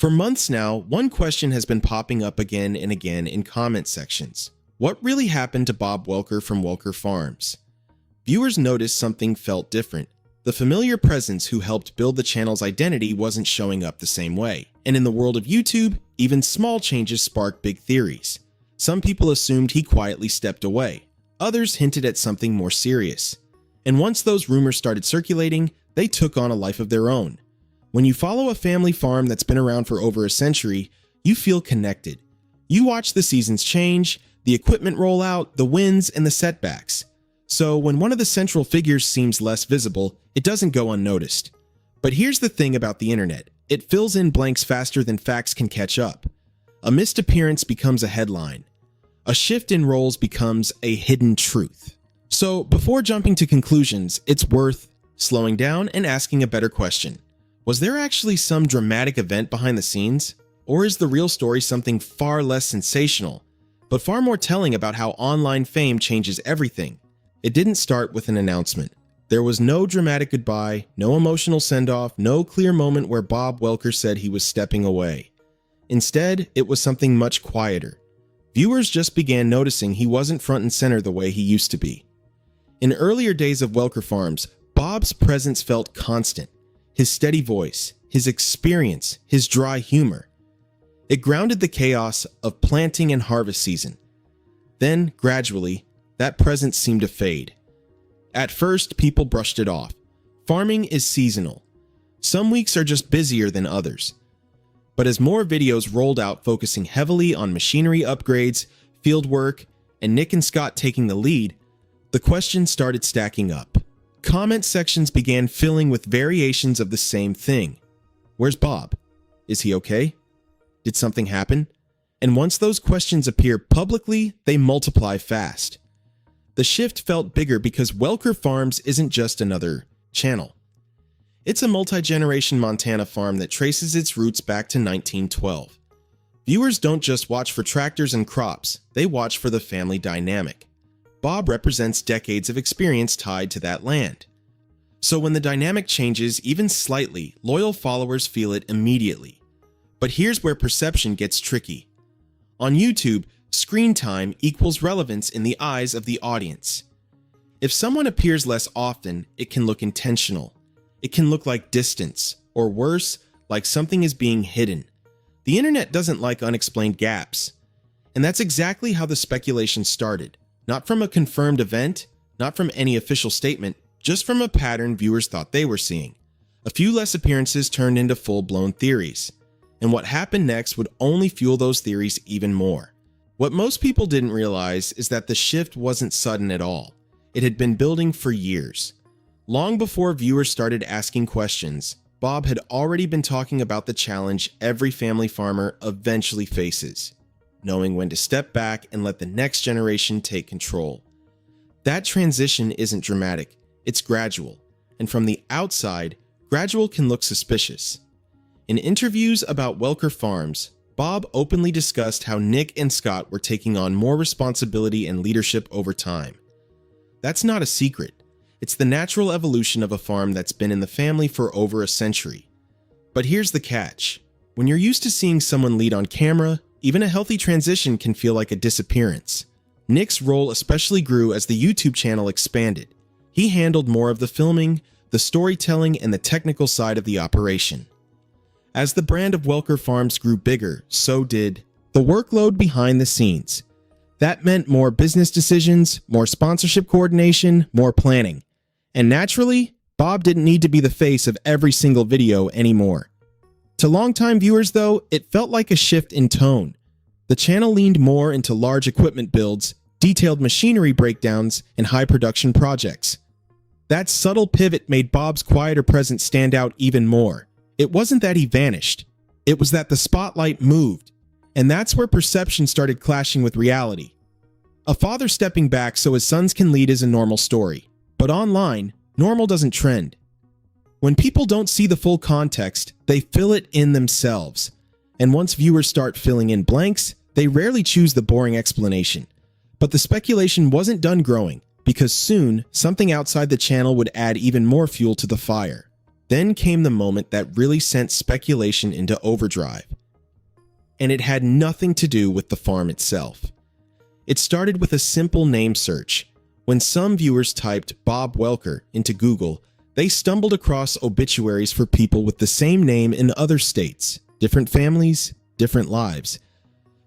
For months now, one question has been popping up again and again in comment sections. What really happened to Bob Welker from Welker Farms? Viewers noticed something felt different. The familiar presence who helped build the channel's identity wasn't showing up the same way. And in the world of YouTube, even small changes spark big theories. Some people assumed he quietly stepped away. Others hinted at something more serious. And once those rumors started circulating, they took on a life of their own. When you follow a family farm that's been around for over a century, you feel connected. You watch the seasons change, the equipment roll out, the wins, and the setbacks. So when one of the central figures seems less visible, it doesn't go unnoticed. But here's the thing about the internet. It fills in blanks faster than facts can catch up. A missed appearance becomes a headline. A shift in roles becomes a hidden truth. So before jumping to conclusions, it's worth slowing down and asking a better question. Was there actually some dramatic event behind the scenes? Or is the real story something far less sensational, but far more telling about how online fame changes everything? It didn't start with an announcement. There was no dramatic goodbye, no emotional send-off, no clear moment where Bob Welker said he was stepping away. Instead, it was something much quieter. Viewers just began noticing he wasn't front and center the way he used to be. In earlier days of Welker Farms, Bob's presence felt constant. His steady voice, his experience, his dry humor. It grounded the chaos of planting and harvest season. Then, gradually, that presence seemed to fade. At first, people brushed it off. Farming is seasonal. Some weeks are just busier than others. But as more videos rolled out focusing heavily on machinery upgrades, field work, and Nick and Scott taking the lead, the questions started stacking up. Comment sections began filling with variations of the same thing. Where's Bob? Is he okay? Did something happen? And once those questions appear publicly, they multiply fast. The shift felt bigger because Welker Farms isn't just another channel. It's a multi-generation Montana farm that traces its roots back to 1912. Viewers don't just watch for tractors and crops, they watch for the family dynamic. Bob represents decades of experience tied to that land. So when the dynamic changes even slightly, loyal followers feel it immediately. But here's where perception gets tricky. On YouTube, screen time equals relevance in the eyes of the audience. If someone appears less often, it can look intentional. It can look like distance, or worse, like something is being hidden. The internet doesn't like unexplained gaps. And that's exactly how the speculation started. Not from a confirmed event, not from any official statement, just from a pattern viewers thought they were seeing. A few less appearances turned into full-blown theories. And what happened next would only fuel those theories even more. What most people didn't realize is that the shift wasn't sudden at all. It had been building for years. Long before viewers started asking questions, Bob had already been talking about the challenge every family farmer eventually faces: knowing when to step back and let the next generation take control. That transition isn't dramatic, it's gradual. And from the outside, gradual can look suspicious. In interviews about Welker Farms, Bob openly discussed how Nick and Scott were taking on more responsibility and leadership over time. That's not a secret. It's the natural evolution of a farm that's been in the family for over a century. But here's the catch. When you're used to seeing someone lead on camera, even a healthy transition can feel like a disappearance. Nick's role especially grew as the YouTube channel expanded. He handled more of the filming, the storytelling, and the technical side of the operation. As the brand of Welker Farms grew bigger, so did the workload behind the scenes. That meant more business decisions, more sponsorship coordination, more planning. And naturally, Bob didn't need to be the face of every single video anymore. To longtime viewers, though, it felt like a shift in tone. The channel leaned more into large equipment builds, detailed machinery breakdowns, and high production projects. That subtle pivot made Bob's quieter presence stand out even more. It wasn't that he vanished. It was that the spotlight moved. And that's where perception started clashing with reality. A father stepping back so his sons can lead is a normal story. But online, normal doesn't trend. When people don't see the full context, they fill it in themselves. And once viewers start filling in blanks, they rarely choose the boring explanation. But the speculation wasn't done growing, because soon, something outside the channel would add even more fuel to the fire. Then came the moment that really sent speculation into overdrive. and it had nothing to do with the farm itself. It started with a simple name search. When some viewers typed Bob Welker into Google, they stumbled across obituaries for people with the same name in other states, different families, different lives.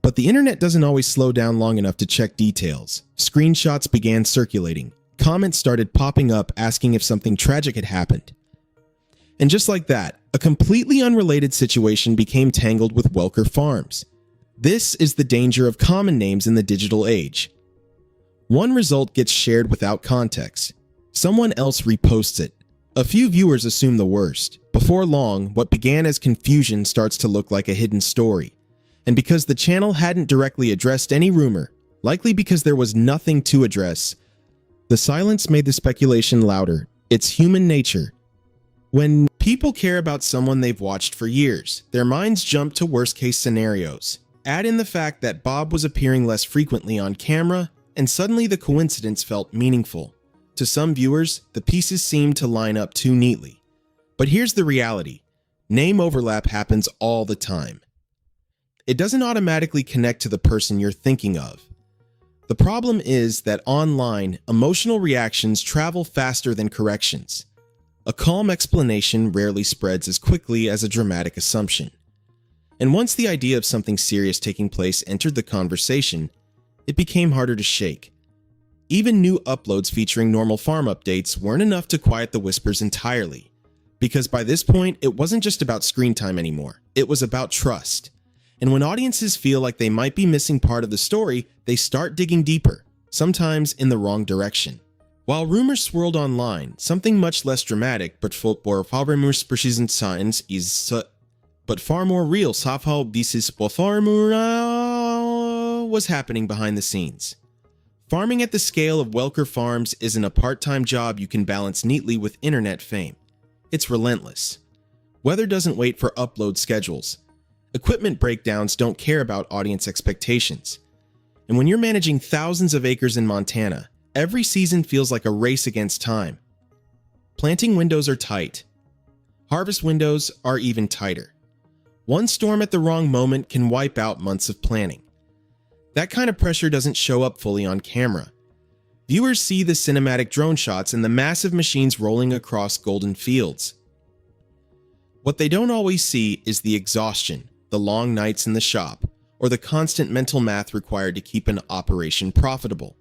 But the internet doesn't always slow down long enough to check details. Screenshots began circulating. Comments started popping up asking if something tragic had happened. And just like that, a completely unrelated situation became tangled with Welker Farms. This is the danger of common names in the digital age. One result gets shared without context. Someone else reposts it. A few viewers assume the worst. Before long, what began as confusion starts to look like a hidden story. And because the channel hadn't directly addressed any rumor, likely because there was nothing to address, the silence made the speculation louder. It's human nature. When people care about someone they've watched for years, their minds jump to worst-case scenarios. Add in the fact that Bob was appearing less frequently on camera, and suddenly the coincidence felt meaningful. To some viewers, the pieces seemed to line up too neatly. But here's the reality. Name overlap happens all the time. It doesn't automatically connect to the person you're thinking of. The problem is that online, emotional reactions travel faster than corrections. A calm explanation rarely spreads as quickly as a dramatic assumption. And once the idea of something serious taking place entered the conversation, it became harder to shake. Even new uploads featuring normal farm updates weren't enough to quiet the whispers entirely. Because by this point, it wasn't just about screen time anymore. It was about trust. And when audiences feel like they might be missing part of the story, they start digging deeper, sometimes in the wrong direction. While rumors swirled online, something much less dramatic but far more real was happening behind the scenes. Farming at the scale of Welker Farms isn't a part-time job you can balance neatly with internet fame. It's relentless. Weather doesn't wait for upload schedules. Equipment breakdowns don't care about audience expectations. And when you're managing thousands of acres in Montana, every season feels like a race against time. Planting windows are tight. Harvest windows are even tighter. One storm at the wrong moment can wipe out months of planning. That kind of pressure doesn't show up fully on camera. Viewers see the cinematic drone shots and the massive machines rolling across golden fields. What they don't always see is the exhaustion, the long nights in the shop, or the constant mental math required to keep an operation profitable.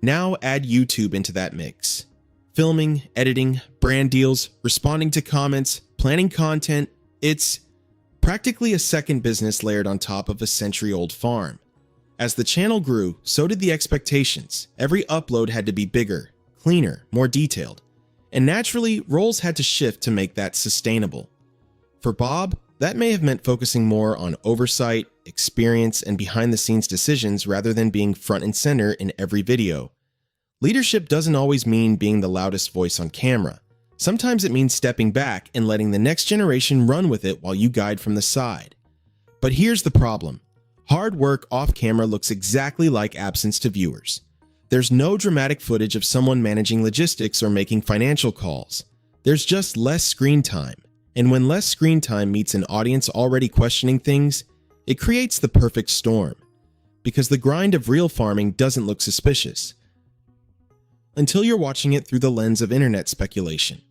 Now add YouTube into that mix. Filming, editing, brand deals, responding to comments, planning content, it's practically a second business layered on top of a century-old farm. As the channel grew, so did the expectations. Every upload had to be bigger, cleaner, more detailed. And naturally, roles had to shift to make that sustainable. For Bob, that may have meant focusing more on oversight, experience, and behind-the-scenes decisions rather than being front and center in every video. Leadership doesn't always mean being the loudest voice on camera. Sometimes it means stepping back and letting the next generation run with it while you guide from the side. But here's the problem. Hard work off-camera looks exactly like absence to viewers. There's no dramatic footage of someone managing logistics or making financial calls. There's just less screen time. And when less screen time meets an audience already questioning things, it creates the perfect storm. Because the grind of real farming doesn't look suspicious until you're watching it through the lens of internet speculation.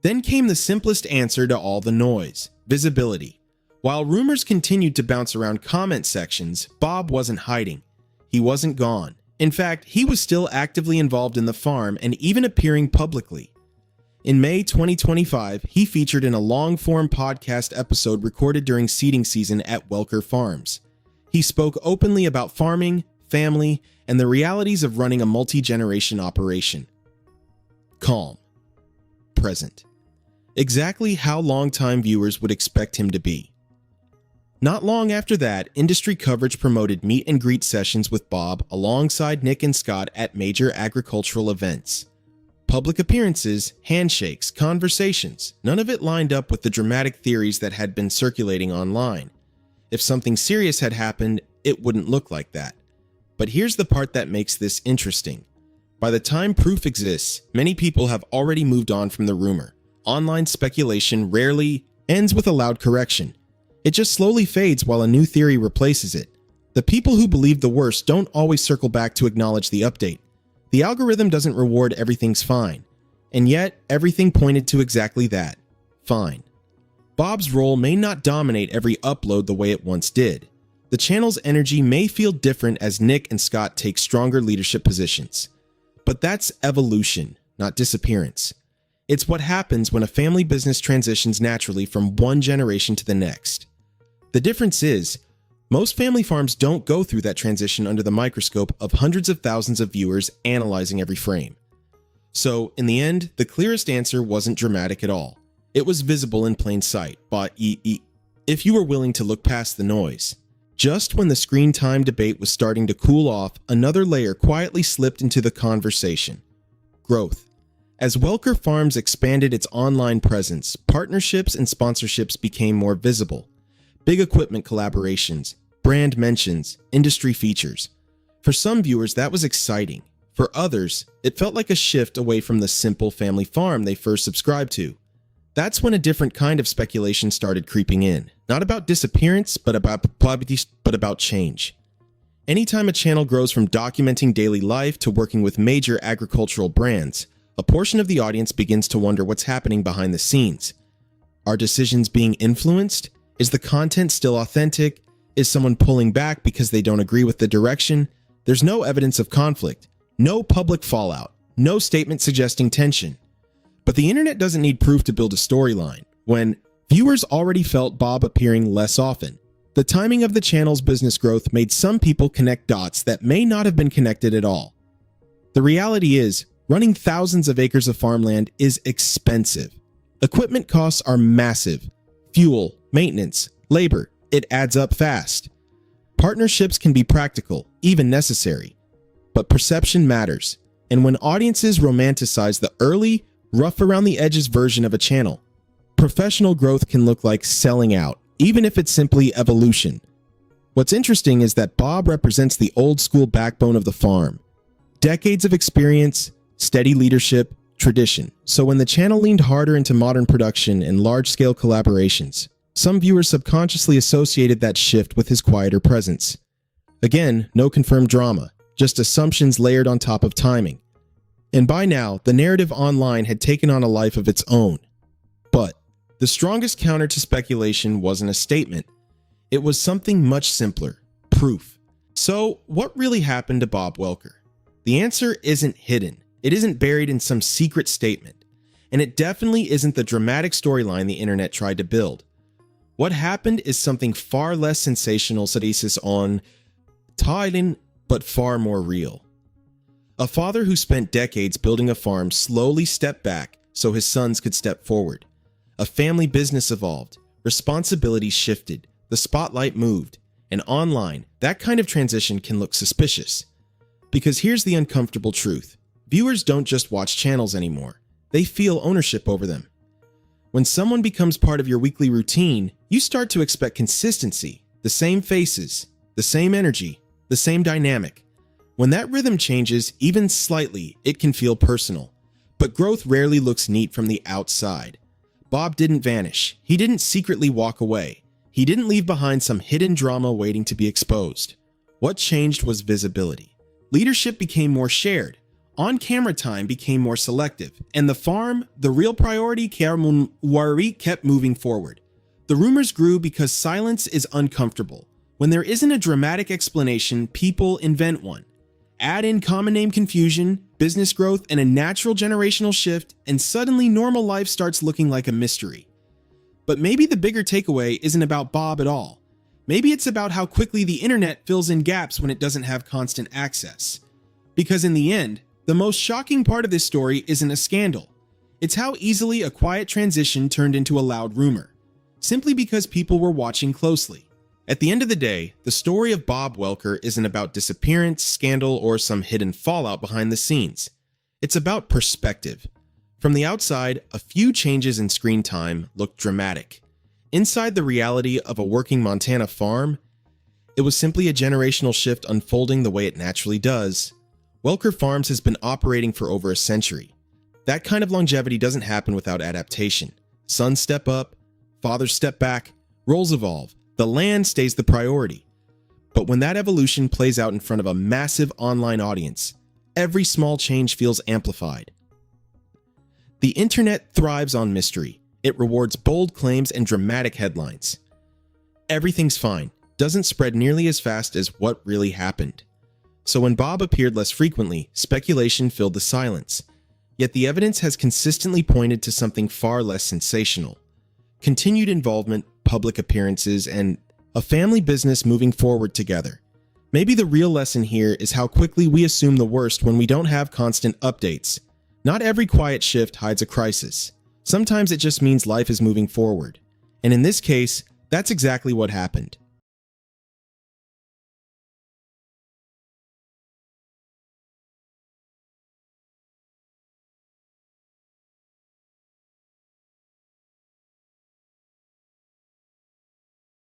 Then came the simplest answer to all the noise: visibility. While rumors continued to bounce around comment sections, Bob wasn't hiding. He wasn't gone. In fact, he was still actively involved in the farm and even appearing publicly. In May 2025, he featured in a long-form podcast episode recorded during seeding season at Welker Farms. He spoke openly about farming, family, and the realities of running a multi-generation operation. Calm. Present. Exactly how longtime viewers would expect him to be. Not long after that, industry coverage promoted meet and greet sessions with Bob alongside Nick and Scott at major agricultural events. Public appearances, handshakes, conversations, none of it lined up with the dramatic theories that had been circulating online. If something serious had happened, it wouldn't look like that. But here's the part that makes this interesting. By the time proof exists, many people have already moved on from the rumor. Online speculation rarely ends with a loud correction. It just slowly fades while a new theory replaces it. The people who believe the worst don't always circle back to acknowledge the update. The algorithm doesn't reward everything's fine, and yet everything pointed to exactly that: fine. Bob's role may not dominate every upload the way it once did. The channel's energy may feel different as Nick and Scott take stronger leadership positions. But that's evolution, not disappearance. It's what happens when a family business transitions naturally from one generation to the next. The difference is, most family farms don't go through that transition under the microscope of hundreds of thousands of viewers analyzing every frame. So, in the end, the clearest answer wasn't dramatic at all. It was visible in plain sight, but if you were willing to look past the noise. Just when the screen time debate was starting to cool off, another layer quietly slipped into the conversation: growth. As Welker Farms expanded its online presence, partnerships and sponsorships became more visible. Big equipment collaborations, brand mentions, industry features. For some viewers, that was exciting. For others, it felt like a shift away from the simple family farm they first subscribed to. That's when a different kind of speculation started creeping in. Not about disappearance, but about change. Anytime a channel grows from documenting daily life to working with major agricultural brands, a portion of the audience begins to wonder what's happening behind the scenes. Are decisions being influenced? Is the content still authentic? Is someone pulling back because they don't agree with the direction? There's no evidence of conflict, no public fallout, no statement suggesting tension. But the internet doesn't need proof to build a storyline. When viewers already felt Bob appearing less often, the timing of the channel's business growth made some people connect dots that may not have been connected at all. The reality is, running thousands of acres of farmland is expensive. Equipment costs are massive. Fuel, maintenance, labor, it adds up fast. Partnerships can be practical, even necessary. But perception matters, and when audiences romanticize the early, rough around the edges version of a channel, professional growth can look like selling out, even if it's simply evolution. What's interesting is that Bob represents the old school backbone of the farm. Decades of experience, steady leadership, tradition. So when the channel leaned harder into modern production and large-scale collaborations, some viewers subconsciously associated that shift with his quieter presence. Again, no confirmed drama, just assumptions layered on top of timing. And by now, the narrative online had taken on a life of its own. But the strongest counter to speculation wasn't a statement. It was something much simpler: proof. So, what really happened to Bob Welker? The answer isn't hidden. It isn't buried in some secret statement. And it definitely isn't the dramatic storyline the internet tried to build. What happened is something far less sensational, on Thailand, but far more real. A father who spent decades building a farm slowly stepped back so his sons could step forward. A family business evolved, responsibilities shifted, the spotlight moved, and online, that kind of transition can look suspicious. Because here's the uncomfortable truth: viewers don't just watch channels anymore, they feel ownership over them. When someone becomes part of your weekly routine, you start to expect consistency, the same faces, the same energy, the same dynamic. When that rhythm changes, even slightly, it can feel personal. But growth rarely looks neat from the outside. Bob didn't vanish. He didn't secretly walk away. He didn't leave behind some hidden drama waiting to be exposed. What changed was visibility. Leadership became more shared. On-camera time became more selective. And the farm, the real priority, kept moving forward. The rumors grew because silence is uncomfortable. When there isn't a dramatic explanation, people invent one. Add in common name confusion, business growth, and a natural generational shift, and suddenly normal life starts looking like a mystery. But maybe the bigger takeaway isn't about Bob at all. Maybe it's about how quickly the internet fills in gaps when it doesn't have constant access. Because in the end, the most shocking part of this story isn't a scandal. It's how easily a quiet transition turned into a loud rumor, simply because people were watching closely. At the end of the day, the story of Bob Welker isn't about disappearance, scandal, or some hidden fallout behind the scenes. It's about perspective. From the outside, a few changes in screen time looked dramatic. Inside the reality of a working Montana farm, it was simply a generational shift unfolding the way it naturally does. Welker Farms has been operating for over a century. That kind of longevity doesn't happen without adaptation. Sons step up, fathers step back, Roles evolve. The land stays the priority. But when that evolution plays out in front of a massive online audience, every small change feels amplified. The internet thrives on mystery. It rewards bold claims and dramatic headlines. Everything's fine doesn't spread nearly as fast as what really happened. So when Bob appeared less frequently, speculation filled the silence. Yet the evidence has consistently pointed to something far less sensational. Continued involvement, public appearances, and a family business moving forward together. Maybe the real lesson here is how quickly we assume the worst when we don't have constant updates. Not every quiet shift hides a crisis. Sometimes it just means life is moving forward. And in this case, that's exactly what happened.